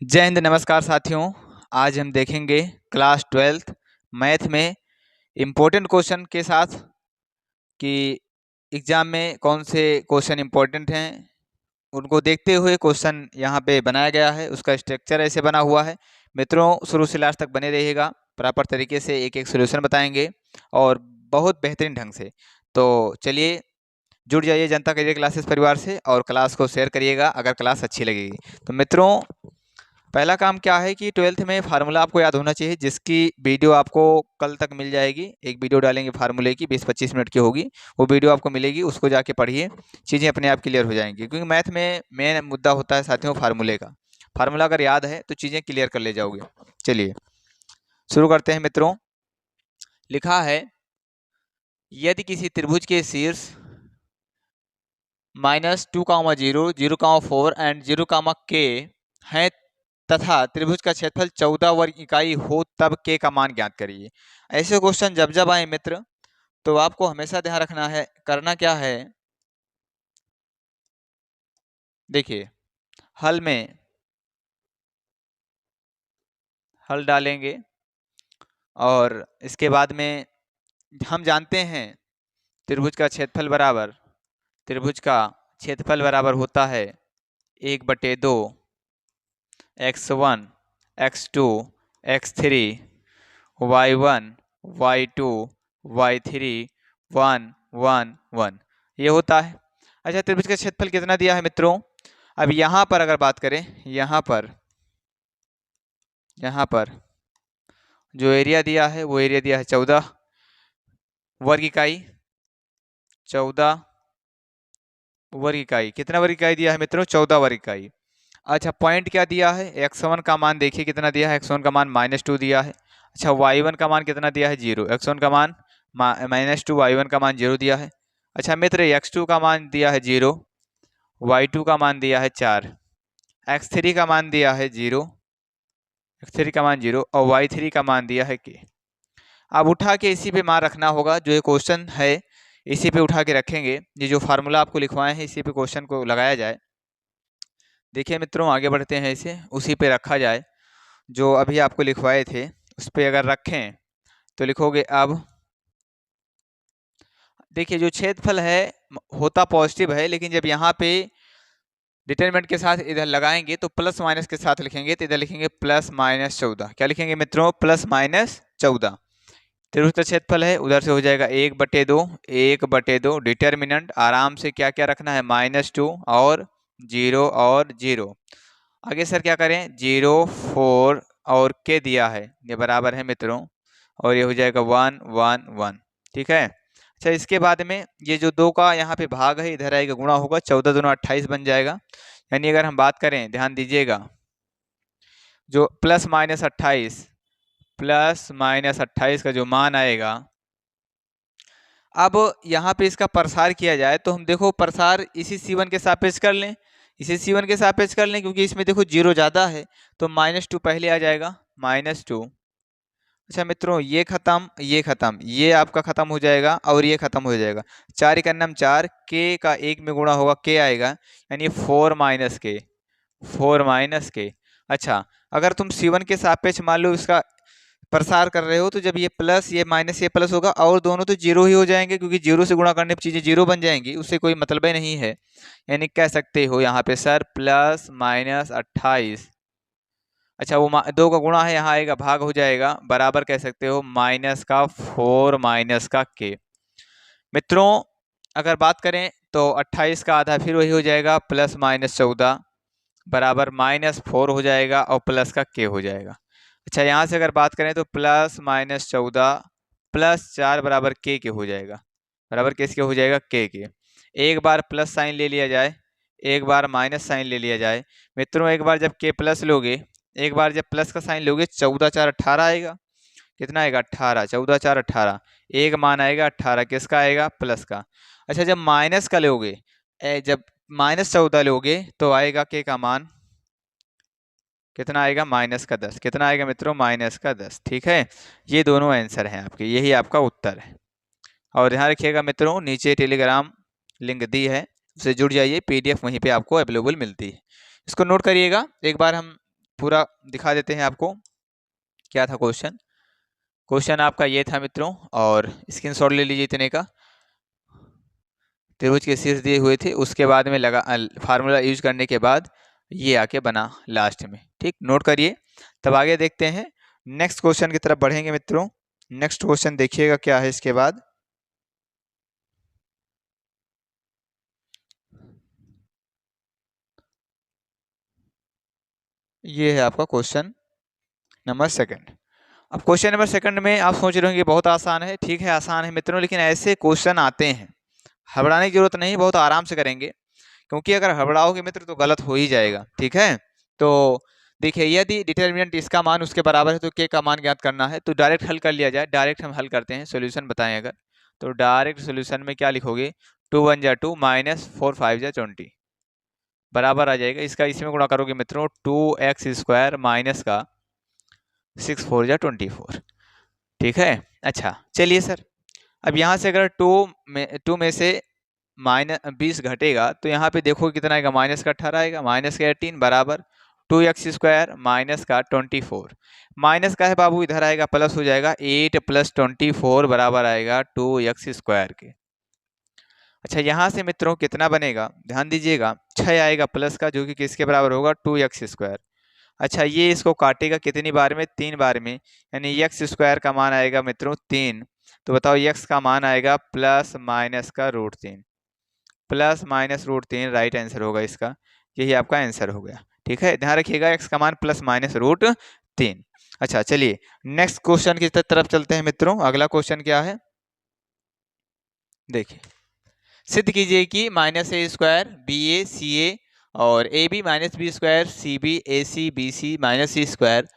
जय हिंद, नमस्कार साथियों। आज हम देखेंगे क्लास 12th मैथ में इम्पोर्टेंट क्वेश्चन के साथ कि एग्ज़ाम में कौन से क्वेश्चन इम्पोर्टेंट हैं, उनको देखते हुए क्वेश्चन यहाँ पे बनाया गया है। उसका स्ट्रक्चर ऐसे बना हुआ है। मित्रों, शुरू से लास्ट तक बने रहिएगा। प्रॉपर तरीके से एक एक सोल्यूशन बताएंगे और बहुत बेहतरीन ढंग से। तो चलिए, जुड़ जाइए जनता करियर क्लासेस परिवार से और क्लास को शेयर करिएगा अगर क्लास अच्छी लगेगी। तो मित्रों, पहला काम क्या है कि 12th में फार्मूला आपको याद होना चाहिए, जिसकी वीडियो आपको कल तक मिल जाएगी। एक वीडियो डालेंगे फार्मूले की, 20-25 मिनट की होगी। वो वीडियो आपको मिलेगी, उसको जाके पढ़िए, चीज़ें अपने आप क्लियर हो जाएंगी। क्योंकि मैथ में मेन मुद्दा होता है साथियों फार्मूले का। फार्मूला अगर याद है तो चीज़ें क्लियर कर ले जाओगे। चलिए शुरू करते हैं मित्रों। लिखा है, यदि किसी त्रिभुज के शीर्ष -2, 0, 4 एंड 0, k हैं तथा त्रिभुज का क्षेत्रफल 14 वर्ग इकाई हो, तब k का मान ज्ञात करिए। ऐसे क्वेश्चन जब जब आए मित्र, तो आपको हमेशा ध्यान रखना है, करना क्या है। देखिए, हल में हल डालेंगे और इसके बाद में हम जानते हैं त्रिभुज का क्षेत्रफल बराबर होता है 1/2 x1 x2 x3 y1 y2 y3 1 1 1 ये होता है। अच्छा, त्रिभुज का क्षेत्रफल कितना दिया है मित्रों? अब यहाँ पर अगर बात करें, यहाँ पर जो एरिया दिया है वो एरिया दिया है 14 वर्ग इकाई। 14 वर्ग इकाई, कितना वर्ग इकाई दिया है मित्रों? 14 वर्ग इकाई। अच्छा, पॉइंट क्या दिया है? x1 का मान देखिए कितना दिया है। x1 का मान -2 दिया है। अच्छा, y1 का मान कितना दिया है? 0। x1 का मान -2, y1 का मान 0 दिया है। अच्छा मित्र, x2 का मान दिया है 0, y2 का मान दिया है 4, x3 का मान दिया है 0, और y3 का मान दिया है k। अब उठा के इसी पे मान रखना होगा। जो ये क्वेश्चन है इसी पे उठा के रखेंगे। ये जो फार्मूला आपको लिखवाए हैं इसी पे क्वेश्चन को लगाया जाए। देखिए मित्रों, आगे बढ़ते हैं, इसे उसी पे रखा जाए। जो अभी आपको लिखवाए थे उस पे अगर रखें तो लिखोगे। अब देखिए, जो क्षेत्रफल है होता पॉजिटिव है, लेकिन जब यहाँ पे डिटरमिनेंट के साथ इधर लगाएंगे तो प्लस माइनस के साथ लिखेंगे। तो इधर लिखेंगे +14। क्या लिखेंगे मित्रों? +14। त्रिभुज का क्षेत्रफल है, उधर से हो जाएगा 1/2। डिटरमिनेंट आराम से क्या क्या रखना है? -2 और 0 और 0। आगे सर क्या करें? 0, 4 और k दिया है, ये बराबर है मित्रों, और ये हो जाएगा 1 1 1। ठीक है। अच्छा, इसके बाद में ये जो 2 का यहाँ पे भाग है इधर आएगा, गुणा होगा, 14 दूना 28 बन जाएगा। यानी अगर हम बात करें, ध्यान दीजिएगा, जो +-28 का जो मान आएगा, अब यहाँ पे इसका प्रसार किया जाए तो हम देखो प्रसार इसी C1 के सापेक्ष कर लें, क्योंकि इसमें देखो 0 ज़्यादा है तो -2 पहले आ जाएगा, -2। अच्छा मित्रों, ये खत्म, ये आपका खत्म हो जाएगा और ये खत्म हो जाएगा। 4 का नाम 4, k का 1 में गुणा होगा, k आएगा, यानी 4 - k। अच्छा, अगर तुम C1 के सापेक्ष मान लो इसका प्रसार कर रहे हो तो जब ये प्लस ये माइनस ये प्लस होगा और दोनों तो 0 ही हो जाएंगे, क्योंकि 0 से गुणा करने पर चीज़ें 0 बन जाएंगी, उससे कोई मतलब ही नहीं है। यानी कह सकते हो यहाँ पे सर +-28। अच्छा, वो 2 का गुणा है, यहाँ आएगा भाग हो जाएगा, बराबर कह सकते हो -4 - k। मित्रों, अगर बात करें तो 28 का आधा फिर वही हो जाएगा, +-14 बराबर -4 हो जाएगा और प्लस का k हो जाएगा। अच्छा, यहाँ से अगर बात करें तो +-14 +4 बराबर k के हो जाएगा, बराबर किसके हो जाएगा? k के। एक बार प्लस साइन ले लिया जाए, एक बार माइनस साइन ले लिया जाए। मित्रों, एक बार जब k प्लस लोगे, एक बार जब प्लस का साइन लोगे, 14 4 18 आएगा। कितना आएगा? 18। 14 4 18, एक मान आएगा 18, किसका आएगा? प्लस का। अच्छा, जब माइनस का लोगे, जब -14 लोगे तो आएगा k का मान कितना आएगा? -10। कितना आएगा मित्रों? -10। ठीक है, ये दोनों आंसर हैं आपके, यही आपका उत्तर है। और ध्यान रखिएगा मित्रों, नीचे टेलीग्राम लिंक दी है, उससे जुड़ जाइए, PDF वहीं पे आपको अवेलेबल मिलती है। इसको नोट करिएगा। एक बार हम पूरा दिखा देते हैं आपको क्या था क्वेश्चन। क्वेश्चन आपका ये था मित्रों, और स्क्रीनशॉट ले लीजिए इतने का। त्रिभुज के शीर्ष दिए हुए थे, उसके बाद में लगा फार्मूला यूज करने के बाद ये आके बना लास्ट में। ठीक, नोट करिए। तब आगे देखते हैं, नेक्स्ट क्वेश्चन की तरफ बढ़ेंगे मित्रों। नेक्स्ट क्वेश्चन देखिएगा क्या है इसके बाद। ये है आपका क्वेश्चन नंबर सेकंड। अब क्वेश्चन नंबर सेकंड में आप सोच रहे होंगे बहुत आसान है। ठीक है, आसान है मित्रों, लेकिन ऐसे क्वेश्चन आते हैं, घबराने की जरूरत नहीं, बहुत आराम से करेंगे, क्योंकि अगर घबराओगे मित्र तो गलत हो ही जाएगा। ठीक है, तो देखिए, यदि डिटर्मिनेंट इसका मान उसके बराबर है तो के का मान ज्ञात करना है। तो डायरेक्ट हल कर लिया जाए। डायरेक्ट हम हल करते हैं, सोल्यूशन बताएं अगर, तो डायरेक्ट सोल्यूशन में क्या लिखोगे, 2 1 जा 2 माइनस 4 5 जा 20 बराबर आ जाएगा। इसका इसमें गुणा करोगे मित्रों, 2x स्क्वायर माइनस का 6 4 जा 24। ठीक है, अच्छा चलिए सर, अब यहाँ से अगर 2 में से माइनस 20 घटेगा तो यहाँ पे देखो कितना आएगा, माइनस का 18 आएगा, माइनस का 18 बराबर 2x स्क्वायर माइनस का 24। माइनस का है बाबू, इधर आएगा प्लस हो जाएगा, 8 प्लस 24 बराबर आएगा 2x स्क्वायर के। अच्छा, यहाँ से मित्रों कितना बनेगा, ध्यान दीजिएगा, 6 आएगा प्लस का, जो कि किसके बराबर होगा, 2x स्क्वायर। अच्छा, ये इसको काटेगा कितनी बार में, 3 बार में, यानी x स्क्वायर का मान आएगा मित्रों 3। तो बताओ x का मान आएगा प्लस माइनस का √3, प्लस माइनस √3 राइट आंसर होगा इसका। यही आपका आंसर हो गया। ठीक है, ध्यान रखिएगा, x का मान प्लस माइनस √3। अच्छा चलिए, नेक्स्ट क्वेश्चन की तरफ चलते हैं मित्रों। अगला क्वेश्चन क्या है, देखिए, सिद्ध कीजिए कि minus A square B A C A और A B minus B square C B A C B C minus C square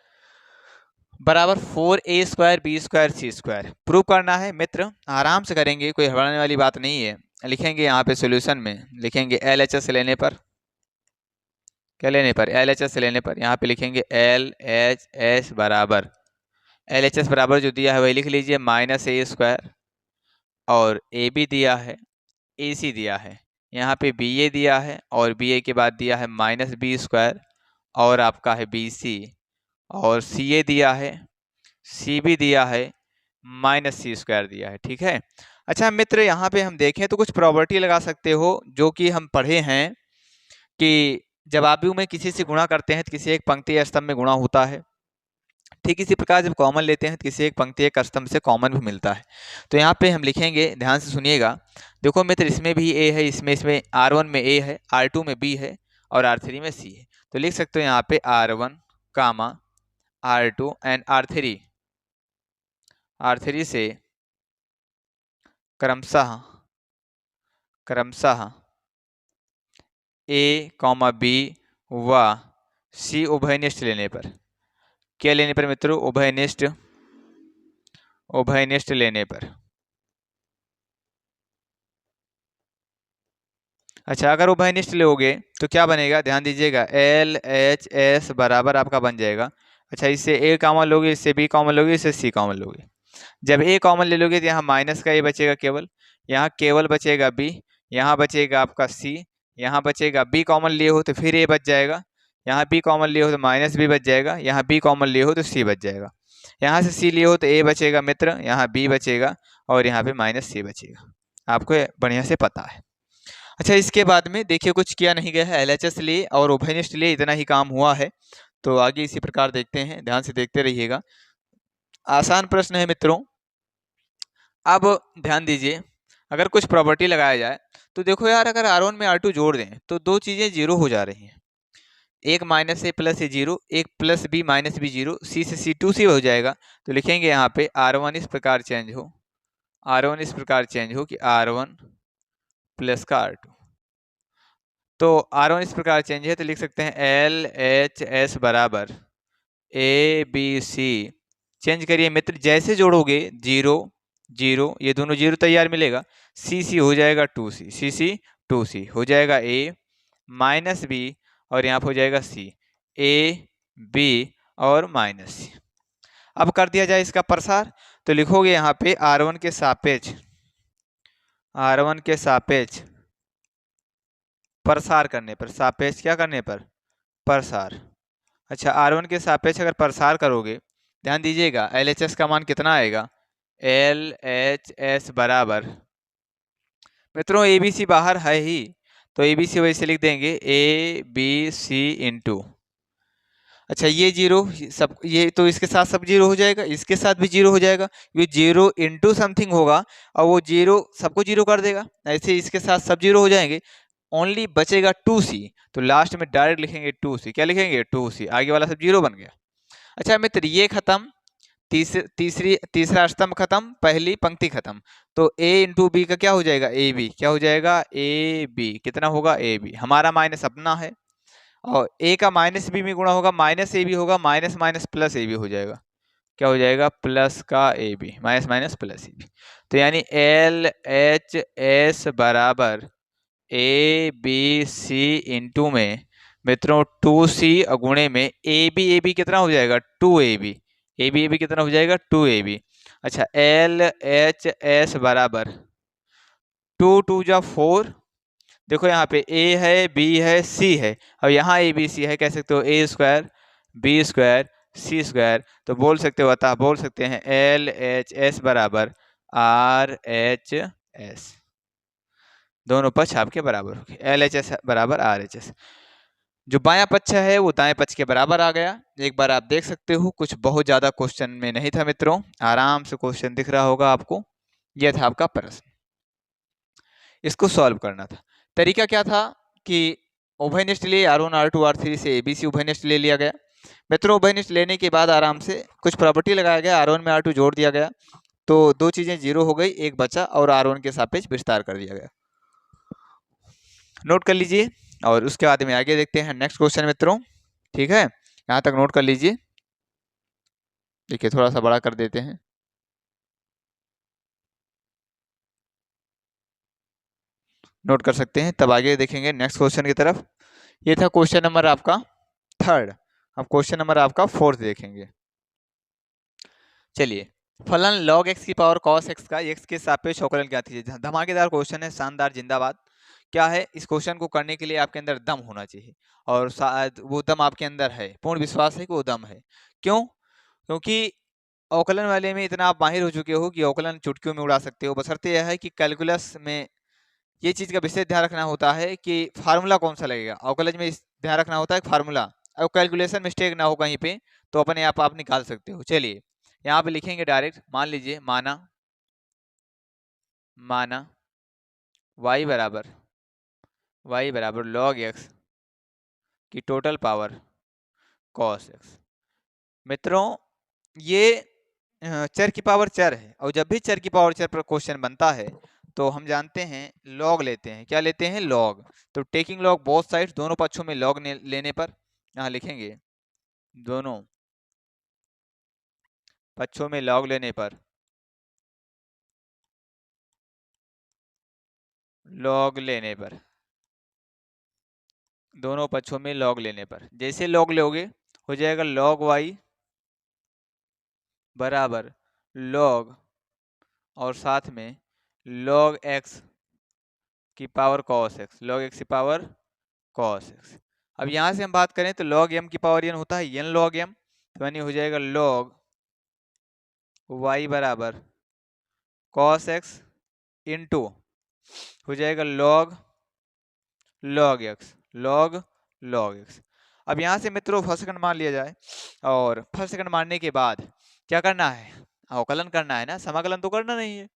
बराबर 4a square B square C square prove करना है। मित्र आराम से करेंगे, कोई घबराने वाली बात नहीं है। लिखेंगे यहाँ पे सॉल्यूशन में, लिखेंगे LHS लेने पर, क्या लेने पर, LHS लेने पर। यहाँ पे लिखेंगे LHS बराबर, LHS बराबर जो दिया है वही लिख लीजिए, माइनस ए स्क्वायर, और ए बी दिया है, ए सी दिया है, यहाँ पे बी ए दिया है, और बी ए के बाद दिया है माइनस बी स्क्वायर, और आपका है बी सी, और सी ए दिया है, सी बी दिया है, माइनस सी स्क्वायर दिया है। ठीक है, अच्छा मित्र, यहाँ पे हम देखें तो कुछ प्रॉपर्टी लगा सकते हो, जो कि हम पढ़े हैं कि जब आव्यूह में किसी से गुणा करते हैं तो किसी एक पंक्ति या स्तंभ में गुणा होता है। ठीक इसी प्रकार जब कॉमन लेते हैं तो किसी एक पंक्ति एक स्तंभ से कॉमन भी मिलता है। तो यहाँ पे हम लिखेंगे, ध्यान से सुनिएगा, देखो मित्र, इसमें भी ए है, इसमें R1 में ए है, R2 में बी है, और R3 में सी है। तो लिख सकते हो यहाँ पे R1 comma R2 and R3 से क्रमशः ए कॉमा बी व सी उभयनिष्ठ लेने पर, क्या लेने पर मित्रों, उभयनिष्ठ लेने पर। अच्छा, अगर उभयनिष्ठ लोगे तो क्या बनेगा, ध्यान दीजिएगा, LHS बराबर आपका बन जाएगा। अच्छा, इससे ए कॉमन लोगे, इससे बी कॉमन लोगे, इससे सी कॉमन लोगे। जब ए कॉमन ले लोगे तो यहाँ माइनस का ए बचेगा केवल, यहाँ केवल बचेगा बी, यहाँ बचेगा आपका सी, यहाँ बचेगा बी कॉमन लिए हो तो फिर ए बच जाएगा, यहाँ बी कॉमन लिए हो तो माइनस बी बच जाएगा, यहाँ बी कॉमन लिए हो तो सी बच जाएगा, यहाँ से सी लिए हो तो ए बचेगा मित्र, यहाँ बी बचेगा, और यहाँ पे माइनस सी बचेगा। आपको बढ़िया से पता है। अच्छा, इसके बाद में देखिए कुछ किया नहीं गया है, LHS लिए और उभयनिष्ठ लिए इतना ही काम हुआ है। तो आगे इसी प्रकार देखते हैं, ध्यान से देखते रहिएगा, आसान प्रश्न है मित्रों। अब ध्यान दीजिए, अगर कुछ प्रॉपर्टी लगाया जाए तो देखो यार, अगर R1 में R2 जोड़ दें तो दो चीजें जीरो हो जा रही हैं, एक minus A plus A zero, एक plus B minus B zero, C से सी 2 सी हो जाएगा। तो लिखेंगे यहाँ पे R1 इस प्रकार चेंज हो, R1 इस प्रकार चेंज हो कि R1 प्लस का R2। तो R1 इस प्रकार चेंज है तो लिख सकते हैं LHS बराबर ए बी सी। चेंज करिए मित्र, जैसे जोड़ोगे 0 0, ये दोनों 0 तैयार मिलेगा, सी सी हो जाएगा 2C, सी सी 2C हो जाएगा ए माइनस बी, और यहाँ पर हो जाएगा सी, ए बी और माइनस सी। अब कर दिया जाए इसका प्रसार, तो लिखोगे यहाँ पे R1 के सापेक्ष, R1 के सापेक्ष प्रसार करने पर, सापेक्ष क्या करने पर, प्रसार। अच्छा, R1 के सापेक्ष अगर प्रसार करोगे, ध्यान दीजिएगा LHS का मान कितना आएगा, LHS बराबर, मित्रों ABC बाहर है ही, तो ABC वैसे लिख देंगे ABC इंटू, अच्छा ये जीरो, सब ये तो इसके साथ सब जीरो हो जाएगा, इसके साथ भी जीरो हो जाएगा, ये जीरो इंटू समथिंग होगा और वो जीरो सबको जीरो कर देगा, ऐसे इसके साथ सब जीरो हो जाएंगे, ओनली बचेगा 2C, तो लास्ट में डायरेक्ट लिखेंगे 2C, क्या लिखेंगे 2C, आगे वाला सब जीरो बन गया। अच्छा मित्र ये खत्म, तीसरा स्तंभ खत्म, पहली पंक्ति खत्म, तो A इंटू बी का क्या हो जाएगा AB, क्या हो जाएगा AB, कितना होगा AB, हमारा माइनस अपना है, और A का माइनस बी में गुणा होगा, माइनस AB होगा, माइनस माइनस प्लस AB हो जाएगा, क्या हो जाएगा प्लस का AB, minus minus plus AB, तो यानी LHS बराबर ABC इंटू में मित्रों 2C गुणे में AB कितना हो जाएगा 2AB, AB कितना हो जाएगा 2AB। अच्छा LHS बराबर 2 2 जा 4, देखो यहाँ पे A है B है C है, अब यहाँ ABC है, कह सकते हो A square B square C square, तो बोल सकते हो, अतः बोल सकते हैं LHS बराबर RHS, दोनों पक्ष आपके बराबर हो गए, LHS बराबर RHS, जो बायां पक्ष है वो दाएं पक्ष के बराबर आ गया। एक बार आप देख सकते हो, कुछ बहुत ज्यादा क्वेश्चन में नहीं था मित्रों, आराम से क्वेश्चन दिख रहा होगा आपको, यह था आपका प्रश्न, इसको सॉल्व करना था। तरीका क्या था कि उभयनिष्ठ लिए R1 R2 R3 से ABC उभयनिष्ठ ले लिया गया, मित्रों उभयनिष्ठ लेने के बाद आराम से कुछ प्रॉपर्टी लगाया गया, R1 में R2 जोड़ दिया गया, तो दो चीजें जीरो हो गई, एक बचा और R1 के सापेक्ष विस्तार कर दिया गया, नोट कर लीजिए, और उसके बाद में आगे देखते हैं नेक्स्ट क्वेश्चन मित्रों, ठीक है, यहाँ तक नोट कर लीजिए, देखिए थोड़ा सा बड़ा कर देते हैं, नोट कर सकते हैं, तब आगे देखेंगे नेक्स्ट क्वेश्चन की तरफ। ये था क्वेश्चन नंबर आपका थर्ड, अब क्वेश्चन नंबर आपका फोर्थ देखेंगे। चलिए, फलन log x की पावर cos x का x के सापेक्ष अवकलन क्या थी, धमाकेदार क्वेश्चन है, शानदार, जिंदाबाद। क्या है, इस क्वेश्चन को करने के लिए आपके अंदर दम होना चाहिए, और शायद वो दम आपके अंदर है, पूर्ण विश्वास है कि वो दम है। क्यों? क्योंकि अवकलन वाले में इतना आप माहिर हो चुके हो कि अवकलन चुटकियों में उड़ा सकते हो, बशर्ते यह है कि कैलकुलस में ये चीज का विशेष ध्यान रखना होता है कि फार्मूला कौन सा लगेगा, अवकलज में ध्यान रखना होता है फार्मूला, और कैलकुलेशन मिस्टेक ना हो कहीं पे, तो अपने आप निकाल सकते हो। चलिए यहाँ पे लिखेंगे डायरेक्ट, मान लीजिए माना y बराबर log x की टोटल पावर cos x। मित्रों ये चर की पावर चर है, और जब भी चर की पावर चर पर क्वेश्चन बनता है तो हम जानते हैं लॉग लेते हैं, क्या लेते हैं लॉग, तो टेकिंग लॉग बोथ साइड्स, दोनों पक्षों में लॉग लेने पर, यहाँ लिखेंगे दोनों पक्षों में लॉग लेने पर, लॉग लेने पर, दोनों पक्षों में लॉग लेने पर, जैसे लॉग लोगे हो जाएगा log y बराबर log और साथ में log x की power cos x, log x की पावर cos x। अब यहां से हम बात करें तो log m की पावर n होता है n log m, तो यानी हो जाएगा log y बराबर cos x इंटू हो जाएगा log log x। अब यहाँ से मित्रों फर्स्ट सेकंड मान लिया जाए, और फर्स्ट सेकंड मानने के बाद क्या करना है, अवकलन करना है ना, समाकलन तो करना नहीं है।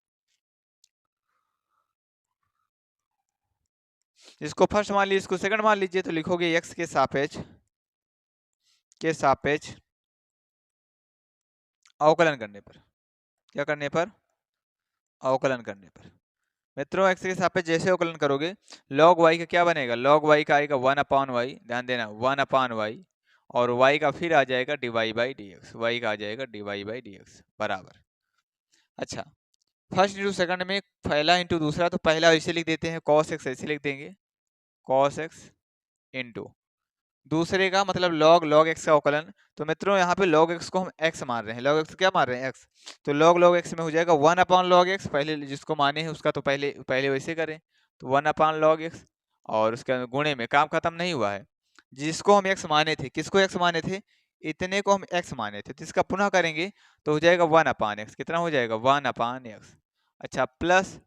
इसको फर्स्ट मान लीजिए, इसको सेकंड मान लीजिए, तो लिखोगे x के सापेक्ष अवकलन करने पर, क्या करने पर, अवकलन करने पर। मित्रों x के सापेक्ष जैसे अवकलन करोगे log y का क्या बनेगा, log y का आएगा 1/y, ध्यान देना 1/y, और y का फिर आ जाएगा dy/dx, y का आ जाएगा dy/dx बराबर। अच्छा, फर्स्ट इंटू सेकंड में पहला इंटू दूसरा, तो पहला ऐसे लिख देते हैं cos x, ऐसे लिख देंगे cos x इंटू दूसरे का मतलब log x का अवकलन, तो मित्रों यहाँ पे log x को हम x मान रहे हैं, log x क्या मान रहे हैं x, तो log x में हो जाएगा 1/log x, पहले जिसको माने हैं उसका तो पहले वैसे करें, तो 1/log x, और उसके गुणे में काम खत्म नहीं हुआ है, जिसको हम x माने थे, किसको x माने थे, इतने को हम x माने थे, तो इसका पुनः करेंगे तो हो जाएगा 1/x। कितना हो जाएगा 1/x। अच्छा प्लस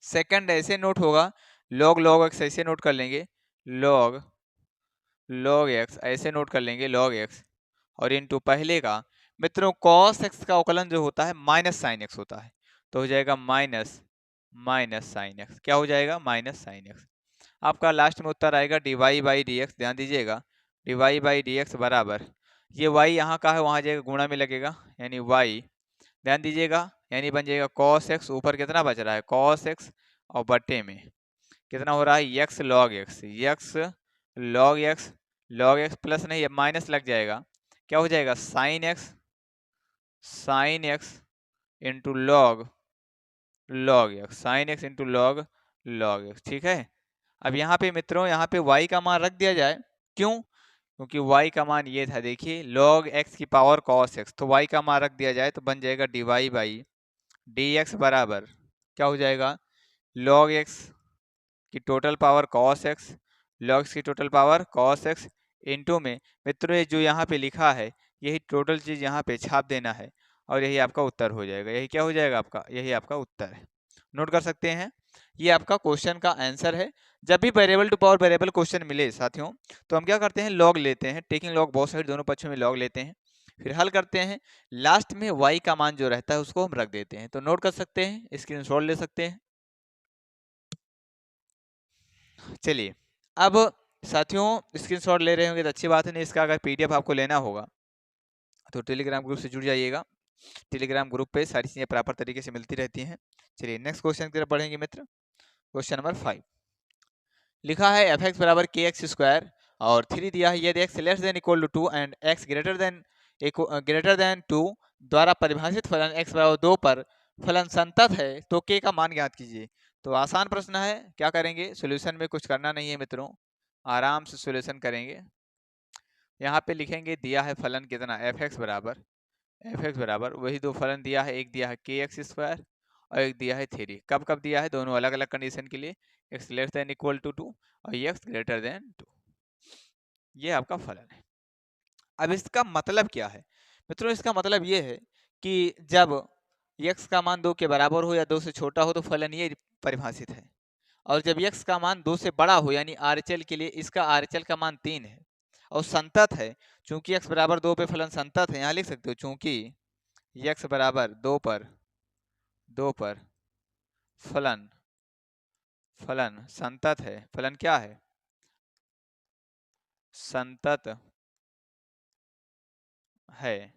सेकंड ऐसे नोट होगा, log log x ऐसे नोट कर लेंगे, log log x ऐसे नोट कर लेंगे, log x और इनटू पहले का मित्रों cos x का अवकलन जो होता है माइनस साइन x होता है, तो हो जाएगा माइनस माइनस साइन x। क्या हो जाएगा माइनस साइन x। आपका लास्ट में उत्तर आएगा dy बाई डी एक्स। ध्यान दीजिएगा dy बाई डी एक्स बराबर, ये y यहाँ का है वहां जाएगा गुणा में लगेगा, यानी y, ध्यान दीजिएगा, यानी बन जाएगा cos x, ऊपर कितना बच रहा है cos x और बट्टे में कितना हो रहा है x log x, x log x, log x plus नहीं है माइनस लग जाएगा, क्या हो जाएगा sine x into log log x, sine x into log x। ठीक है, अब यहाँ पे मित्रों यहाँ पे y का मान रख दिया जाए, क्यों, क्योंकि y का मान ये था, देखिए log x की पावर cos x, तो y का मान रख दिया जाए तो बन जाएगा dy बाई dx बराबर क्या हो जाएगा log x की total power cos x, log x की total power cos x into में मित्रों ये जो यहाँ पे लिखा है यही टोटल चीज यहाँ पे छाप देना है और यही आपका उत्तर हो जाएगा। यही क्या हो जाएगा आपका, यही आपका उत्तर है। नोट कर सकते हैं, ये आपका क्वेश्चन का आंसर है। जब भी variable to power variable question मिले साथियों तो हम क्या करते हैं लॉग लेते हैं, टेकिंग लॉग बोथ साइड दोनों पक्षों में लॉग लेते हैं, फिर हल करते हैं, लास्ट में y का मान जो रहता है उसको हम रख देते हैं। तो नोट कर सकते हैं, स्क्रीनशॉट ले सकते हैं। चलिए अब साथियों स्क्रीनशॉट ले रहे होंगे तो अच्छी बात है, नहीं इसका अगर पीडीएफ आपको लेना होगा तो टेलीग्राम ग्रुप से जुड़ जाइएगा। टेलीग्राम ग्रुप पे सारी चीजें प्रॉपर तरीके से मिलती रहती हैं। चलिए नेक्स्ट क्वेश्चन की तरफ बढ़ेंगे मित्र। क्वेश्चन नंबर 5 लिखा है एफ एक्स बराबर के एक्स स्क्वायर और 3 दिया है, यदि x less than equal to 2 and x greater than 2 द्वारा परिभाषित फलन एक्स बराबर 2 पर फलन संतत है तो के का मान ज्ञात कीजिए। तो आसान प्रश्न है, क्या करेंगे सॉल्यूशन में कुछ करना नहीं है मित्रों, आराम से सॉल्यूशन करेंगे। यहाँ पे लिखेंगे दिया है फलन कितना एफ एक्स बराबर वही दो फलन दिया है, एक दिया है के एक्स स्क्वायर और एक दिया है 3। कब कब दिया है, दोनों अलग अलग कंडीशन के लिए, x less than equal to 2 और एक्स ग्रेटर देन 2। ये आपका फलन है। अब इसका मतलब क्या है मित्रों, इसका मतलब ये है कि जब x का मान 2 के बराबर हो या 2 से छोटा हो तो फलन ये परिभाषित है, और जब x का मान 2 से बड़ा हो यानी RHL के लिए इसका RHL का मान 3 है और संतत है, चूंकि x बराबर 2 पे फलन संतत है, यहाँ लिख सकते हो चूंकि x बराबर 2 पर फलन फलन संतत है, फलन क्या है संतत है,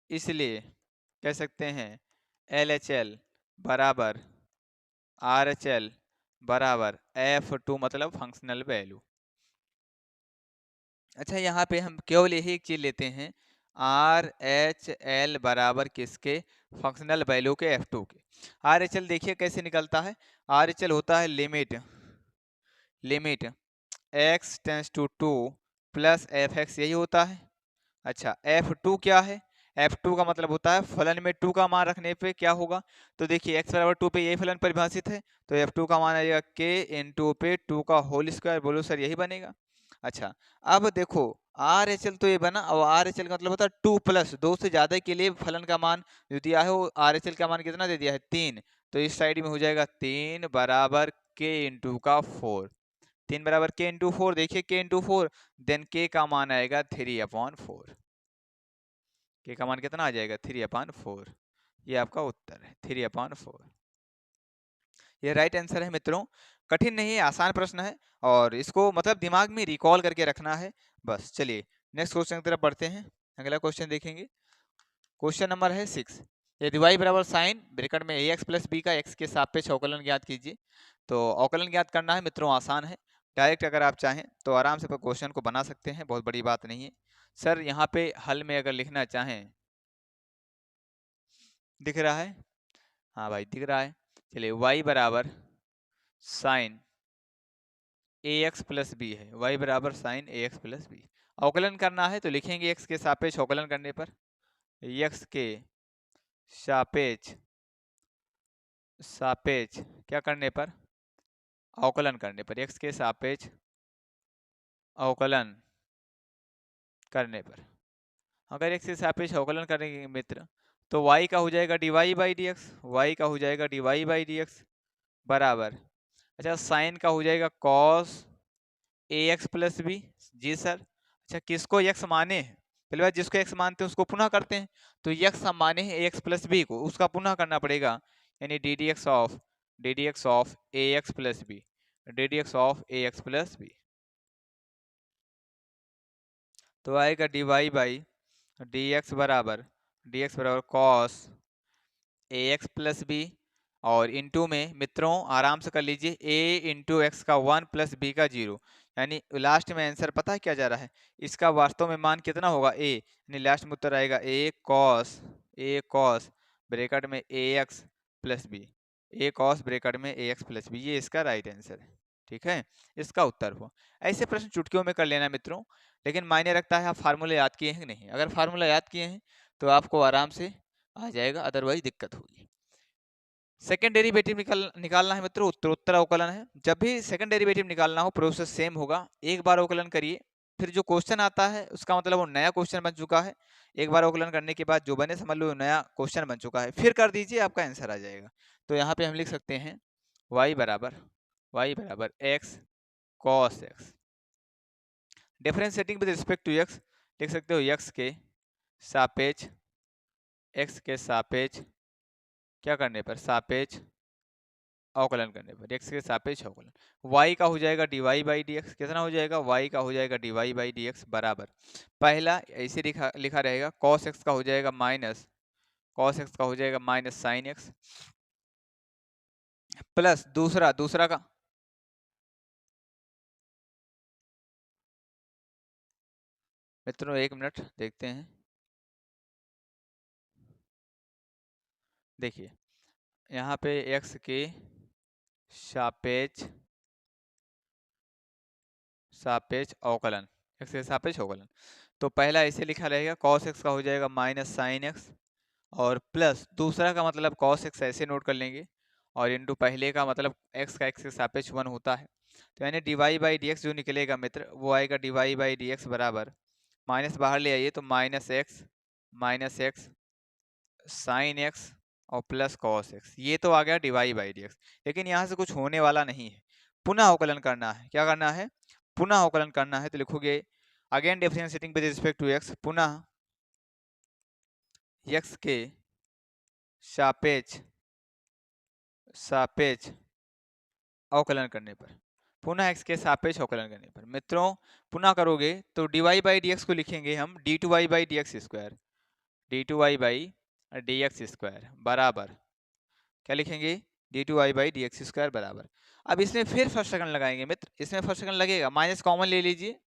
इसलिए कह सकते हैं LHL बराबर RHL बराबर F2 मतलब फंक्शनल वैल्यू। अच्छा यहाँ पे हम केवल यही एक चीज लेते हैं RHL बराबर किसके, फंक्शनल वैल्यू के F2 के। RHL देखिए कैसे निकलता है, RHL होता है limit x tends to 2 plus fx, यही होता है। अच्छा F2 क्या है, F2 का मतलब होता है फलन में 2 का मान रखने पे क्या होगा, तो देखिए x बराबर 2 पे यही फलन परिभाषित है, तो F2 का मान आएगा k इंटू पे 2 का होल स्क्वायर, बोलो सर यही बनेगा। अच्छा अब देखो RHL तो ये बना, और RHL का मतलब होता है 2 प्लस 2 से ज्यादा के लिए फलन का मान जो दिया है वो RHL का मान कितना दे दिया है 3, तो इस साइड में हो जाएगा 3 बराबर k इंटू का 4, 3 बराबर k इंटू 4, देखिए k इंटू 4 देन k का मान आएगा 3/4, k का मान कितना आ जाएगा 3/4। ये आपका उत्तर है 3/4। ये राइट आंसर है मित्रों, कठिन नहीं है, आसान प्रश्न है और इसको मतलब दिमाग में रिकॉल करके रखना है बस। चलिए नेक्स्ट क्वेश्चन की तरफ बढ़ते हैं, अगला क्वेश्चन देखेंगे। क्वेश्चन नंबर है 6, यदि y बराबर साइन ब्रैकेट में ax प्लस b का x के सापेक्ष अवकलन ज्ञात कीजिए। तो अवकलन ज्ञात करना है मित्रों, आसान है, डायरेक्ट अगर आप चाहें तो आराम से क्वेश्चन को बना सकते हैं, बहुत बड़ी बात नहीं है। सर यहाँ पे हल में अगर लिखना चाहें, दिख रहा है, हाँ भाई दिख रहा है। चलिए y बराबर साइन ax प्लस बी है, y बराबर साइन ax प्लस बी, अवकलन करना है तो लिखेंगे x के सापेक्ष अवकलन करने पर, x के सापेक्ष क्या करने पर, अवकलन करने पर, x के सापेक्ष अवकलन करने पर, अगर x के सापेक्ष अवकलन करेंगे मित्र तो y का हो जाएगा dy by d x, y का हो जाएगा dy बाई डी एक्स बराबर, अच्छा साइन का हो जाएगा cos ax प्लस बी। जी सर, अच्छा किसको x माने हैं, पहले बार जिसको x मानते हैं उसको पुनः करते हैं, तो x हम माने हैं ax प्लस बी को, उसका पुनः करना पड़ेगा, यानी d d x of ax plus b, d d x of ax plus b, तो आएगा d y by d x बराबर cos a x plus b, और इंटू में मित्रों आराम से कर लीजिए a इंटू एक्स का 1 प्लस बी का 0, यानी लास्ट में आंसर पता है क्या जा रहा है, इसका वास्तव में मान कितना होगा a, यानी लास्ट में उत्तर आएगा a कॉस ब्रैकेट में ए एक्स प्लस बी, ए कॉस ब्रैकेट में ए एक्स प्लस बी, ये इसका राइट आंसर है। ठीक है, इसका उत्तर हो। ऐसे प्रश्न चुटकियों में कर लेना मित्रों, लेकिन मायने रखता है आप फार्मूला याद किए हैं कि नहीं, अगर फार्मूला याद किए हैं तो आपको आराम से आ जाएगा, अदरवाइज दिक्कत होगी। सेकंड डेरिवेटिव निकालना है मित्रों, उत्तरोत्तर अवकलन है, जब भी सेकंड डेरिवेटिव निकालना हो प्रोसेस सेम होगा, एक बार अवकलन करिए, फिर जो क्वेश्चन आता है उसका मतलब वो नया क्वेश्चन बन चुका है, एक बार अवकलन करने के बाद जो बने समझ लो नया क्वेश्चन बन चुका है, फिर कर दीजिए आपका आंसर आ जाएगा। तो यहाँ पे हम लिख सकते हैं y बराबर x cos x, differentiating with respect to x लिख सकते हो x के सापेक्ष क्या करने पर, सापेक्ष अवकलन करने पर, x के सापेक्ष अवकलन, y का हो जाएगा dy बाई डी एक्स, कितना हो जाएगा, y का हो जाएगा dy बाई डी एक्स बराबर, पहला ऐसे लिखा रहेगा cos x का हो जाएगा माइनस साइन x, प्लस दूसरा का मित्रों एक मिनट देखते हैं, देखिए यहाँ पे x के सापेक्ष अवकलन, x के सापेक्ष अवकलन, तो पहला ऐसे लिखा रहेगा cos x का हो जाएगा माइनस साइन x, और प्लस दूसरा का मतलब cos x ऐसे नोट कर लेंगे, और इंटू पहले का मतलब x का x के सापेक्ष 1 होता है, तो यानी dy बाई डी एक्स जो निकलेगा मित्र वो आएगा dy बाई डी एक्स बराबर, माइनस बाहर ले आइए तो माइनस एक्स साइन एक्स और प्लस कॉस एक्स, ये तो आ गया dy बाई डी एक्स, लेकिन यहाँ से कुछ होने वाला नहीं है, पुनः अवकलन करना है, क्या करना है, पुनः अवकलन करना है, तो लिखोगे again differentiating with respect to x, पुनः x के सापेक्ष अवकलन करने पर, पुनः x के सापेक्ष अवकलन करने पर मित्रों पुनः करोगे तो dy बाई डी एक्स को लिखेंगे हम d2y by d x square, d2y by d x square बराबर, क्या लिखेंगे, d2y by d x square बराबर, अब इसमें फिर फर्स्ट सेकंड लगाएंगे मित्र, इसमें फर्स्ट सेकंड लगेगा, माइनस कॉमन ले लीजिए,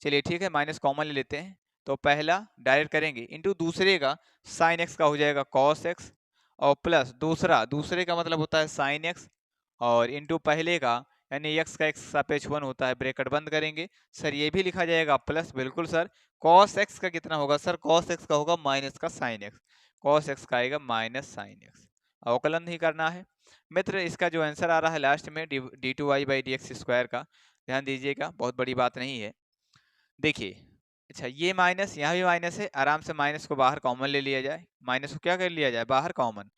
चलिए ठीक है माइनस कॉमन ले लेते हैं, तो पहला डायरेक्ट करेंगे इंटू दूसरे का साइन एक्स का हो जाएगा कॉस एक्स, और प्लस दूसरे का मतलब होता है साइन एक्स, और इंटू पहले का यानी x का x सापेक्ष 1 होता है, ब्रैकेट बंद करेंगे, सर ये भी लिखा जाएगा प्लस, बिल्कुल सर, cos x का कितना होगा सर, cos x का होगा माइनस का साइन x, cos x का आएगा माइनस साइन x, अवकलन ही करना है मित्र, इसका जो आंसर आ रहा है लास्ट में d two y by d x square का, ध्यान दीजिएगा बहुत बड़ी बात नहीं है, देखिए अच्छा ये माइनस यहाँ भी माइनस है, आराम से माइनस को बाहर कॉमन ले लिया जाए, माइनस को क्या कर लिया जाए बाहर कॉमन,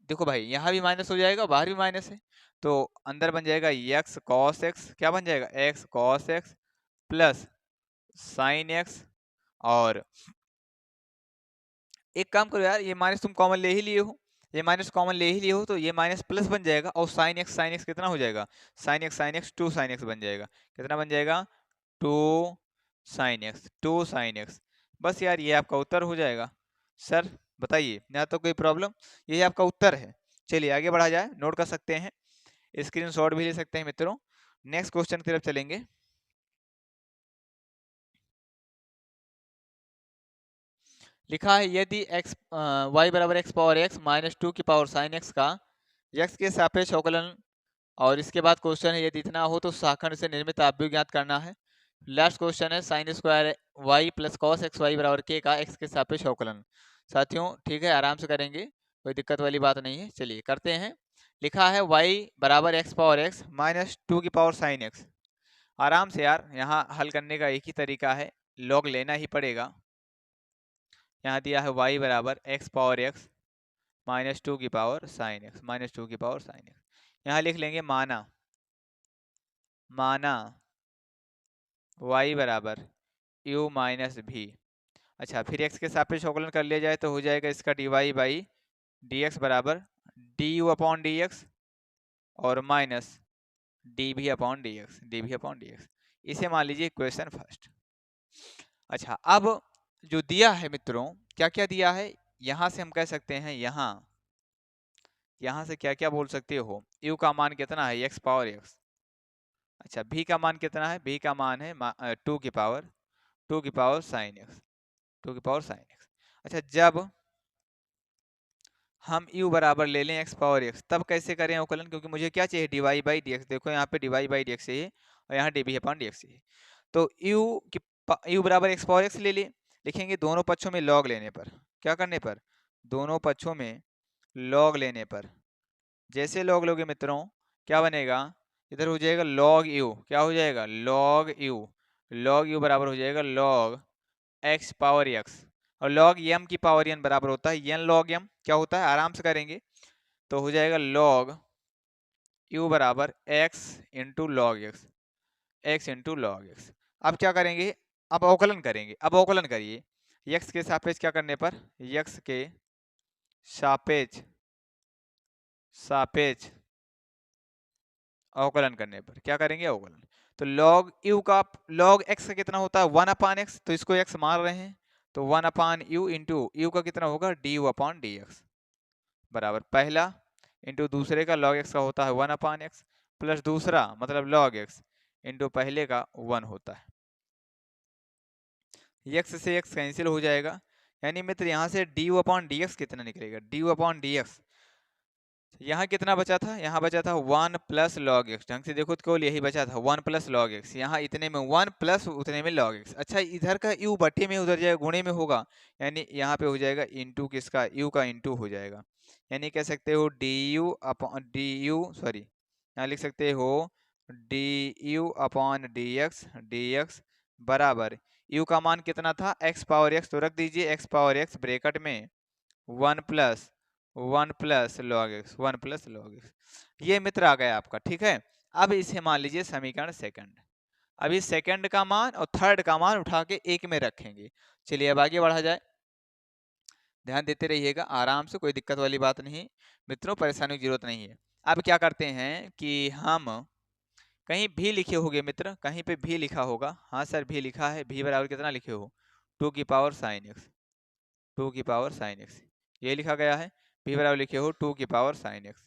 देखो भाई यहाँ भी माइनस हो जाएगा बाहर भी माइनस है, तो अंदर बन जाएगा x cos x, क्या बन जाएगा x cos x plus sign x, और एक काम करो यार ये माइनस तुम कॉमन ले ही लिए हो, ये माइनस कॉमन ले ही लिए हो तो ये माइनस प्लस बन जाएगा, और साइन x कितना हो जाएगा, साइन x 2 साइन x बन जाएगा, कितना बन जाएगा 2 साइन x, बस यार ये आपका उत्तर हो जाएगा। सर बताइए ना तो कोई प्रॉब्लम, यही आपका उत्तर है। चलिए आगे बढ़ा जाए, नोट कर सकते हैं, स्क्रीनशॉट भी ले सकते हैं मित्रों। नेक्स्ट क्वेश्चन की तरफ चलेंगे। लिखा है यदि x y बराबर x पावर x माइनस 2 की पावर साइन x का x के सापेक्ष अवकलन, और इसके बाद क्वेश्चन है यदि इतना हो तो शाखंड से निर्मित अवयव ज्ञात करना है। लास्ट क्वेश्चन है sine square y plus cos x y बराबर k का x के सापेक्ष अवकलन। साथियों ठीक है आराम से करेंगे, कोई दिक्कत वाली बात नहीं है, चलिए करते हैं। लिखा है y बराबर x पावर x माइनस 2 की पावर साइन x, आराम से यार, यहाँ हल करने का एक ही तरीका है, लॉग लेना ही पड़ेगा। यहाँ दिया है y बराबर x पावर x माइनस 2 की पावर साइन एक्स, माइनस 2 की पावर साइन एक्स। यहाँ लिख लेंगे माना y बराबर u माइनस भी। अच्छा, फिर x के सापेक्ष अवकलन कर लिया जाए तो हो जाएगा इसका dy बाई dx बराबर du अपॉन dx और माइनस dv अपॉन dx। इसे मान लीजिए इक्वेशन फर्स्ट। अच्छा, अब जो दिया है मित्रों, क्या क्या दिया है, यहां से हम कह सकते हैं, यहां से क्या क्या बोल सकते हो, u का मान कितना है x पावर x। अच्छा, v का मान कितना है, v का मान है 2 की पावर साइन एक्स, 2 की पावर साइन एक्स। अच्छा, जब हम u बराबर ले लें x पावर x, तब कैसे करें अवकलन, क्योंकि मुझे क्या चाहिए dy बाई dx। देखो यहाँ पे dy बाई dx चाहिए और यहाँ dv अपॉन dx चाहिए। तो u बराबर x पावर x ले लिए, लिखेंगे दोनों पक्षों में log लेने पर, क्या करने पर, दोनों पक्षों में log लेने पर। जैसे log लोगे मित्रों, क्या बनेगा, इधर हो जाएगा log u, क्या हो जाएगा log u बराबर हो जाएगा log x पावर x, और log m की पावर n बराबर होता है n log m, क्या होता है, आराम से करेंगे तो हो जाएगा log u बराबर x into log x into log x। अब क्या करेंगे, अब अवकलन करेंगे, अब अवकलन करिए x के सापेक्ष क्या करने पर, x के सापेक्ष अवकलन करने पर क्या करेंगे, अवकलन। तो log u का log x का कितना होता है 1 अपान x, तो इसको x मान रहे हैं, तो 1 अपान u इंटू u का कितना होगा du अपॉन dx बराबर पहला इंटू दूसरे का log x का होता है 1 अपान x प्लस दूसरा मतलब log x इंटू पहले का 1 होता है। x से x कैंसिल हो जाएगा, यानी मित्र यहाँ से du अपॉन dx कितना निकलेगा, du अपॉन dx। यहाँ कितना बचा था, यहाँ बचा था 1 प्लस लॉग एक्स, ढंग से देखो तो केवल यही बचा था 1 प्लस लॉग एक्स, यहाँ इतने में 1 प्लस उतने में लॉग एक्स। अच्छा, इधर का u बट्टे में उधर जाएगा गुणे में होगा, यानी यहाँ पे हो जाएगा इंटू किसका, u का इंटू हो जाएगा, यानी कह सकते हो du अपॉन सॉरी यहाँ लिख सकते हो du अपॉन dx बराबर u का मान कितना था x पावर x, तो रख दीजिए x पावर x ब्रैकेट में 1 प्लस लॉग एक्स। ये मित्र आ गया आपका, ठीक है। अब इसे मान लीजिए समीकरण सेकंड। अब इस सेकंड का मान और थर्ड का मान उठा के एक में रखेंगे। चलिए अब आगे बढ़ा जाए, ध्यान देते रहिएगा आराम से, कोई दिक्कत वाली बात नहीं मित्रों, परेशानी की जरूरत नहीं है। अब क्या करते हैं कि हम कहीं भी लिखे होंगे मित्र, कहीं पे भी लिखा होगा, हाँ सर भी लिखा है, भी बराबर कितना लिखे हो 2 की पावर साइन एक्स, 2 की पावर साइन एक्स, ये लिखा गया है, भी बराबर लिखे हो 2 की पावर साइन एक्स।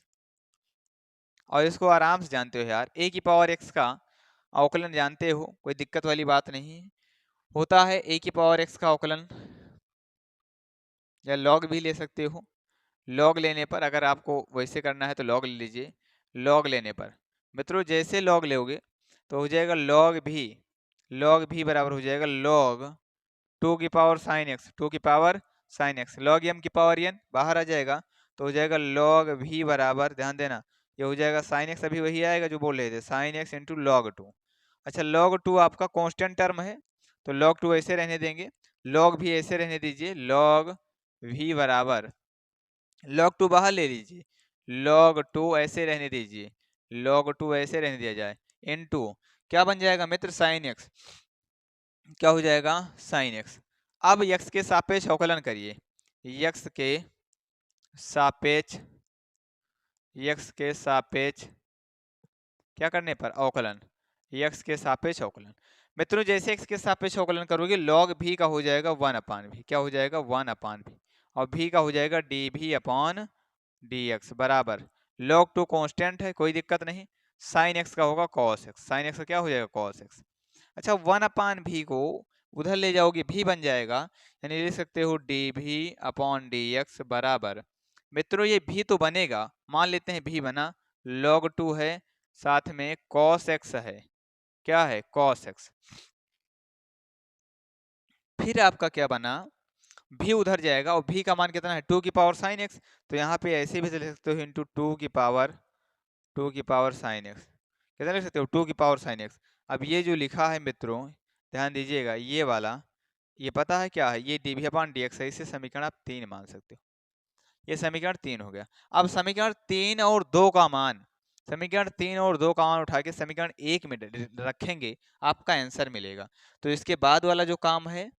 और इसको आराम से जानते हो यार, a की पावर x का अवकलन जानते हो, कोई दिक्कत वाली बात नहीं होता है। a की पावर x का अवकलन या log भी ले सकते हो, log लेने पर अगर आपको वैसे करना है तो log ले लीजिए। log लेने पर मित्रों जैसे log लोगे तो हो जाएगा log भी बराबर हो जाएगा log 2 की पावर साइन एक्स, 2 की power sine x, log m की पावर n बाहर आ जाएगा, तो हो जाएगा log v बराबर, ध्यान देना ये हो जाएगा साइन एक्स, अभी वही आएगा जो बोल रहे थे साइन एक्स इंटू लॉग 2। अच्छा, log 2 आपका कांस्टेंट टर्म है, तो log 2 ऐसे रहने देंगे, log भी ऐसे रहने दीजिए, log v बराबर log 2 बाहर ले लीजिए, log 2 ऐसे रहने दीजिए, log 2 ऐसे रहने दिया जाए, इनटू क्या बन जाएगा मित्र साइन एक्स, क्या हो जाएगा साइन एक्स। अब x के सापेक्ष अवकलन करिए, x के सापेक्ष क्या करने पर अवकलन, x के सापेक्ष अवकलन। मित्रों जैसे x के सापेक्ष अवकलन करोगे log v का हो जाएगा 1 अपान भी, क्या हो जाएगा 1 अपान भी, और v का हो जाएगा dv अपॉन dx बराबर log 2 कांस्टेंट है, कोई दिक्कत नहीं, sin x का होगा cos x, sin x का क्या हो जाएगा cos x। अच्छा, 1 अपान भी को उधर ले जाओगे भी बन जाएगा, यानी लिख सकते हो dv अपॉन dx बराबर, मित्रों ये भी तो बनेगा, मान लेते हैं भी बना, log 2 है साथ में cos x है, क्या है cos x। फिर आपका क्या बना, भी उधर जाएगा और भी का मान कितना है 2 की पावर साइन x, तो यहाँ पे ऐसे भी लिख सकते हो इंटू 2 की पावर साइन x, कितना लिख सकते हो 2 की पावर साइन x। अब ये जो लिखा है मित्रों, ध्यान दीजिएगा, ये वाला, ये पता है क्या है, ये dv अपॉन dx है। इसे समीकरण आप 3 मान सकते हो। ये समीकरण 3 हो गया। अब समीकरण 3 और 2 का मान, समीकरण 3 और 2 का मान उठा के समीकरण 1 में रखेंगे, आपका आंसर मिलेगा। तो इसके बाद वाला जो काम है,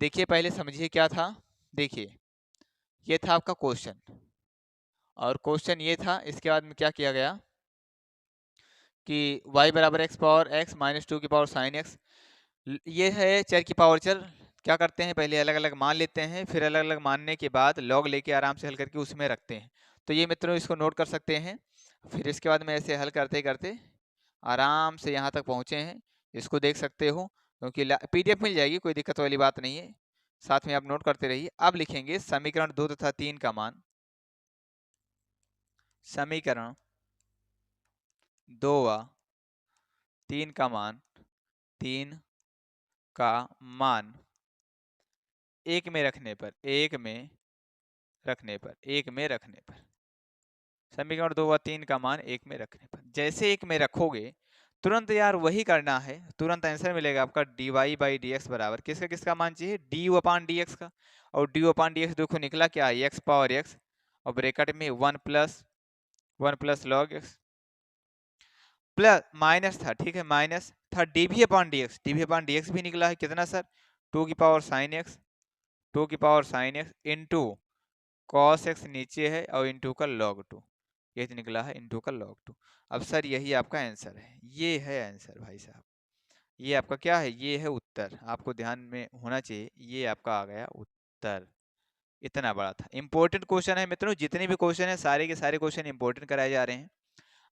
देखिए पहले समझिए क्या था। देखिए ये था आपका क्वेश्चन, और क्वेश्चन ये था, इसके बाद में क्या किया गया कि y बराबर x पावर x माइनस 2 की पावर साइन x, ये है चर की पावर चर। क्या करते हैं, पहले अलग अलग मान लेते हैं, फिर अलग अलग मानने के बाद लॉग लेके आराम से हल करके उसमें रखते हैं। तो ये मित्रों इसको नोट कर सकते हैं। फिर इसके बाद में ऐसे हल करते करते आराम से यहाँ तक पहुँचे हैं, इसको देख सकते हो, क्योंकि PDF मिल जाएगी, कोई दिक्कत वाली बात नहीं है। साथ में आप नोट करते रहिए। अब लिखेंगे समीकरण 2 तथा 3 का मान, समीकरण 2 व 3 का मान, 3 का मान एक में रखने पर, एक में रखने पर, एक में रखने पर, समीकरण 2 व 3 का मान एक में रखने पर, जैसे एक में रखोगे तुरंत यार वही करना है, तुरंत आंसर मिलेगा आपका dy बाई डी एक्स बराबर किसका किसका मान चाहिए, डी अपान डी एक्स का। और डी अपान डी एक्स देखो निकला क्या, एक्स पावर एक्स, और ब्रैकेट में 1 plus log x, plus minus था, ठीक है, माइनस था d v upon d x, d v upon d x भी निकला है कितना सर, 2 की पावर साइन एक्स, 2 की power sine x into cos x नीचे है और इंटू का लॉग 2, ये तो निकला है इंटू का लॉग 2। अब सर यही आपका आंसर है, ये है आंसर भाई साहब, ये आपका क्या है, ये है उत्तर। आपको ध्यान में होना चाहिए, ये आपका आ गया उत्तर। इतना बड़ा था, इंपॉर्टेंट क्वेश्चन है मित्रों, जितने भी क्वेश्चन है सारे के सारे क्वेश्चन इंपॉर्टेंट कराए जा रहे हैं,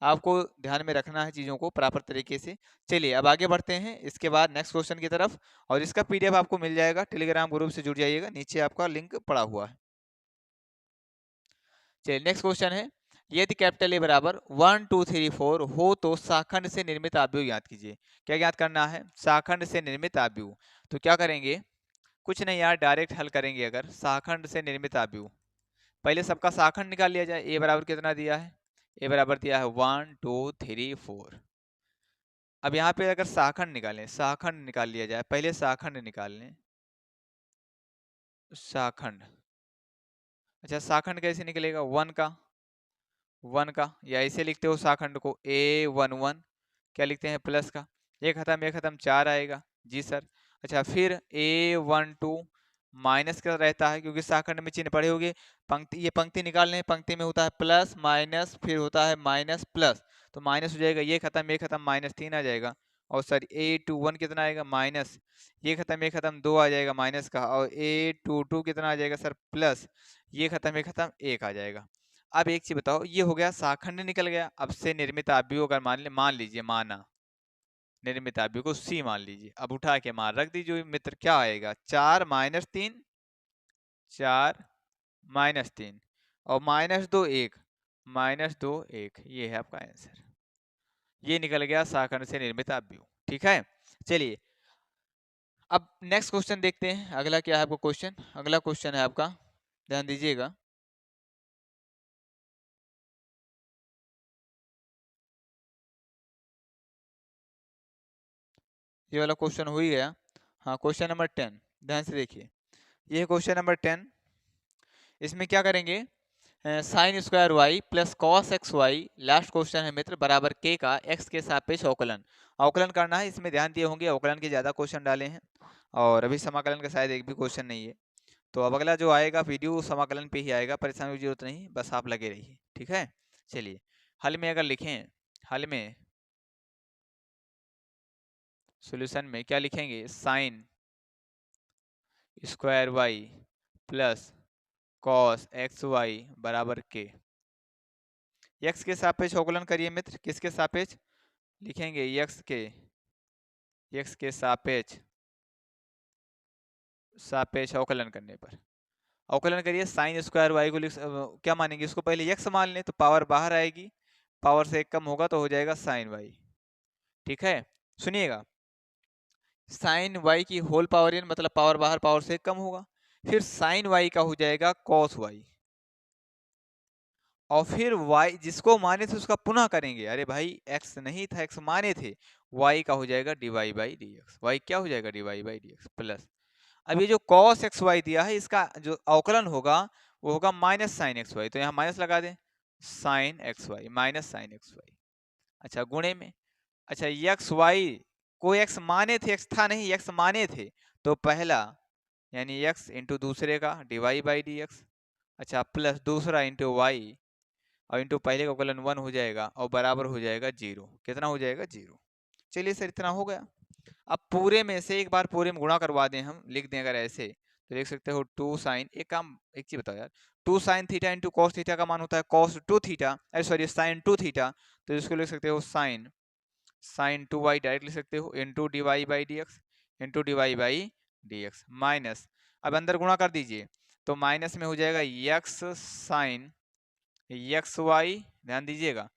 आपको ध्यान में रखना है चीज़ों को प्रॉपर तरीके से। चलिए अब आगे बढ़ते हैं इसके बाद नेक्स्ट क्वेश्चन की तरफ, और इसका PDF आपको मिल जाएगा, टेलीग्राम ग्रुप से जुड़ जाइएगा, नीचे आपका लिंक पड़ा हुआ है। चलिए नेक्स्ट क्वेश्चन है, यदि कैपिटल ए बराबर 1 2 3 4 हो तो शाखंड से निर्मित अवयव ज्ञात कीजिए। क्या ज्ञात करना है, शाखंड से निर्मित अवयव। तो क्या करेंगे, कुछ नहीं यार, डायरेक्ट हल करेंगे। अगर शाखंड से निर्मित अवयव, पहले सबका शाखंड निकाल लिया जाए। ए बराबर कितना दिया है, ए बराबर दिया है 1 2 3 4। अब यहाँ पे अगर शाखंड निकालें, शाखंड निकाल लिया जाए, पहले शाखंड निकाल लें, शाखंड। अच्छा शाखंड कैसे निकलेगा, 1 का, या ऐसे लिखते हो शाखंड को A11, क्या लिखते हैं प्लस का, ये खत्म 4 आएगा जी सर। अच्छा फिर A12 माइनस का रहता है, क्योंकि शाखंड में चिन्ह पड़े होंगे, पंक्ति, ये पंक्ति निकाल लें, पंक्ति में होता है प्लस माइनस, फिर होता है माइनस प्लस, तो माइनस हो जाएगा, ये खत्म -3 आ जाएगा। और सर A21 कितना आएगा, माइनस, ये खत्म 2 आ जाएगा माइनस का, और A22 कितना आ जाएगा सर, प्लस, ये खत्म 1 आ जाएगा। अब एक चीज बताओ, ये हो गया शाखंड निकल गया। अब से निर्मित अवयव अगर मान लीजिए, माना निर्मित अवयव को C मान लीजिए, अब उठा के मान रख दीजिए मित्र, क्या आएगा, 4 -3, 4 -3, और -2 1, -2 1, ये है आपका आंसर। ये निकल गया शाखंड से निर्मित अवयव, ठीक है। चलिए अब नेक्स्ट क्वेश्चन देखते हैं, अगला क्या है आपका क्वेश्चन, अगला क्वेश्चन है आपका, ध्यान दीजिएगा। ये वाला क्वेश्चन हो ही गया। हाँ क्वेश्चन नंबर 10, ध्यान से देखिए, ये क्वेश्चन नंबर 10। इसमें क्या करेंगे, sine square y plus cos x y, last question है मित्र, बराबर के का एक्स के सापेक्ष अवकलन, अवकलन करना है। इसमें ध्यान दिए होंगे अवकलन के ज़्यादा क्वेश्चन डाले हैं, और अभी समाकलन का शायद एक भी क्वेश्चन नहीं है। तो अब अगला जो आएगा वीडियो समाकलन पे ही आएगा, परेशानी की जरूरत नहीं, बस आप लगे रहिए, ठीक है। चलिए हल में अगर लिखें, हल में सॉल्यूशन में क्या लिखेंगे, sine square y plus cos x y बराबर के, एक्स के सापेक्ष अवकलन करिए मित्र, किसके सापेक्ष लिखेंगे, एक्स के सापेक्ष अवकलन करने पर, अवकलन करिए साइन स्क्वायर वाई को क्या मानेंगे, इसको पहले एक्स मान लें तो पावर बाहर आएगी, पावर से एक कम होगा तो हो जाएगा साइन वाई, ठीक है। सुनिएगा, साइन वाई की होल पावर एन, मतलब पावर बाहर पावर से एक कम होगा, फिर साइन वाई का हो जाएगा कॉस वाई, और फिर y जिसको माने थे उसका पुनः करेंगे। अरे भाई x नहीं था, x माने थे, y का हो जाएगा dy by d x. Y क्या हो जाएगा dy by d x plus. अब ये जो cos एक्स वाई दिया है इसका जो अवकलन होगा वो होगा माइनस साइन एक्स वाई, तो यहाँ माइनस लगा दें, sine x y minus sine x y. अच्छा गुणे में, अच्छा एक्स वाई कोई एक्स माने थे, एक्स था नहीं, एक्स माने थे, तो पहला यानी एक्स इंटू दूसरे का डिवाई बाई डी एक्स। अच्छा प्लस दूसरा इंटू वाई और इंटू पहले का अवकलन 1 हो जाएगा और बराबर हो जाएगा 0। कितना हो जाएगा 0। चलिए सर इतना हो गया। अब पूरे में से एक बार पूरे में गुणा करवा दें, हम लिख दें अगर ऐसे तो लिख सकते हो 2 साइन, एक काम एक चीज बताओ यार, 2 sine theta into cos theta का मान होता है कॉस 2 थीटा, अरे सॉरी साइन 2 थीटा, तो इसको लिख सकते हो साइन साइन 2y डायरेक्ट लिख सकते हो into d y by d x, into d y by d x minus, अब अंदर गुणा कर दीजिए तो माइनस में हो जाएगा एक्स साइन एक्स वाई, ध्यान दीजिएगा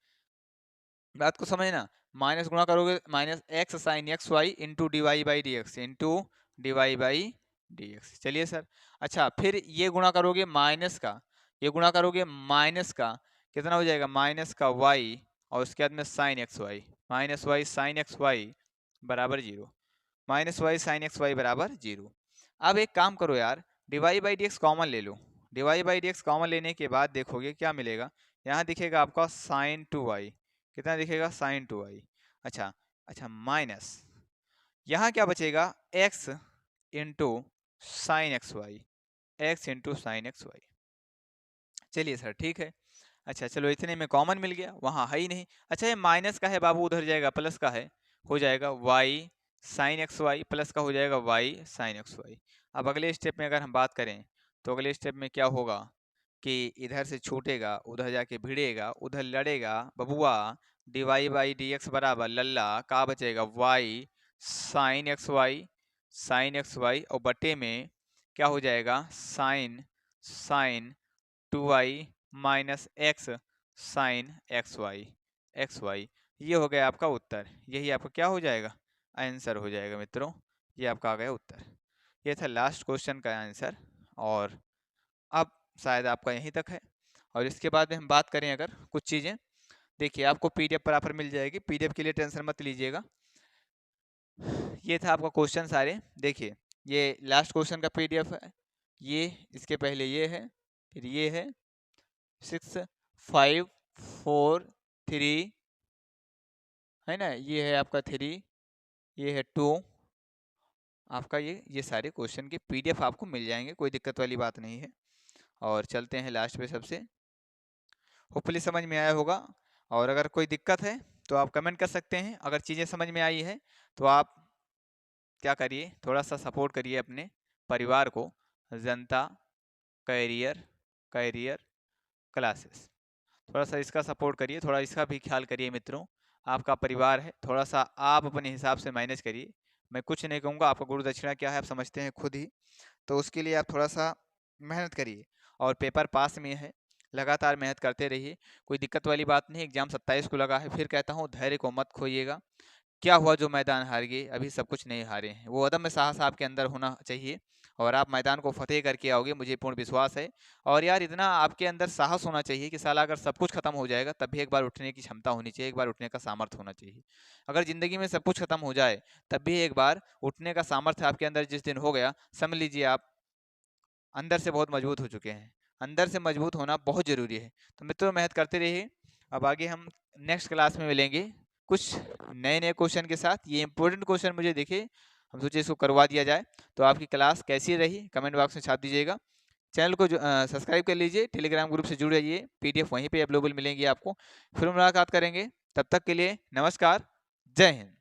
बात को समझना, माइनस गुणा करोगे minus x sine x y into d y by d x, into d y by d x. चलिए सर, अच्छा फिर ये गुणा करोगे माइनस का, ये गुणा करोगे माइनस का, कितना हो जाएगा माइनस का वाई और उसके बाद में sine x y, minus y sine x y बराबर 0, minus y sine x y बराबर 0। अब एक काम करो यार, d y by d x common ले लो, d y by d x common लेने के बाद देखोगे क्या मिलेगा, यहाँ दिखेगा आपका साइन 2y, कितना दिखेगा साइन 2y। अच्छा अच्छा माइनस यहाँ क्या बचेगा x into sine x y, x into sine x y. चलिए सर ठीक है, अच्छा चलो इतने में कॉमन मिल गया, वहाँ है ही नहीं। अच्छा ये माइनस का है बाबू, उधर जाएगा, प्लस का है, हो जाएगा y sine x y, plus का हो जाएगा y साइन एक्स वाई। अब अगले स्टेप में अगर हम बात करें तो अगले स्टेप में क्या होगा कि इधर से छूटेगा उधर जाके भिड़ेगा, उधर लड़ेगा बबुआ, d y by d x बराबर लल्ला का बचेगा y साइन एक्स वाई और बटे में क्या हो जाएगा sine sine 2y minus x sine x y. ये हो गया आपका उत्तर, यही आपका क्या हो जाएगा आंसर हो जाएगा मित्रों, ये आपका आ गया उत्तर। ये था लास्ट क्वेश्चन का आंसर और अब शायद आपका यहीं तक है। और इसके बाद में हम बात करें अगर कुछ चीज़ें, देखिए आपको पीडीएफ बराबर मिल जाएगी, पीडीएफ के लिए टेंशन मत लीजिएगा। ये था आपका क्वेश्चन सारे, देखिए ये लास्ट क्वेश्चन का पीडीएफ है, ये इसके पहले ये है, फिर ये है 6 5 4 3 है ना, ये है आपका 3, ये है 2, आपका ये सारे क्वेश्चन के पीडीएफ आपको मिल जाएंगे, कोई दिक्कत वाली बात नहीं है। और चलते हैं लास्ट पे सबसे, होपफुली समझ में आया होगा, और अगर कोई दिक्कत है तो आप कमेंट कर सकते हैं, अगर चीज़ें समझ में आई है तो आप क्या करिए थोड़ा सा सपोर्ट करिए अपने परिवार को, जनता कैरियर कैरियर क्लासेस, थोड़ा सा इसका सपोर्ट करिए, थोड़ा इसका भी ख्याल करिए मित्रों, आपका परिवार है, थोड़ा सा आप अपने हिसाब से मैनेज करिए। मैं कुछ नहीं कहूँगा, आपका गुरु दक्षिणा क्या है आप समझते हैं खुद ही, तो उसके लिए आप थोड़ा सा मेहनत करिए और पेपर पास में है, लगातार मेहनत करते रहिए, कोई दिक्कत वाली बात नहीं। एग्जाम 27 को लगा है, फिर कहता हूँ धैर्य को मत खोइएगा। क्या हुआ जो मैदान हार गए, अभी सब कुछ नहीं हारे हैं, वो अदम्य साहस आपके अंदर होना चाहिए और आप मैदान को फतेह करके आओगे, मुझे पूर्ण विश्वास है। और यार इतना आपके अंदर साहस होना चाहिए कि साला अगर सब कुछ खत्म हो जाएगा तब भी एक बार उठने की क्षमता होनी चाहिए, एक बार उठने का सामर्थ्य होना चाहिए। अगर जिंदगी में सब कुछ खत्म हो जाए तब भी एक बार उठने का सामर्थ्य आपके अंदर जिस दिन हो गया, समझ लीजिए आप अंदर से बहुत मजबूत हो चुके हैं, अंदर से मजबूत होना बहुत जरूरी है। तो मित्रों मेहनत करते रहिए, अब आगे हम नेक्स्ट क्लास में मिलेंगे कुछ नए नए क्वेश्चन के साथ। ये इंपॉर्टेंट क्वेश्चन मुझे दिखे, हम सोचे इसको करवा दिया जाए। तो आपकी क्लास कैसी रही कमेंट बॉक्स में छाप दीजिएगा, चैनल को सब्सक्राइब कर लीजिए, टेलीग्राम ग्रुप से जुड़ जाइए, पीडीएफ वहीं पे अवेलेबल मिलेंगी आपको। फिर मुलाकात करेंगे, तब तक के लिए नमस्कार, जय हिंद।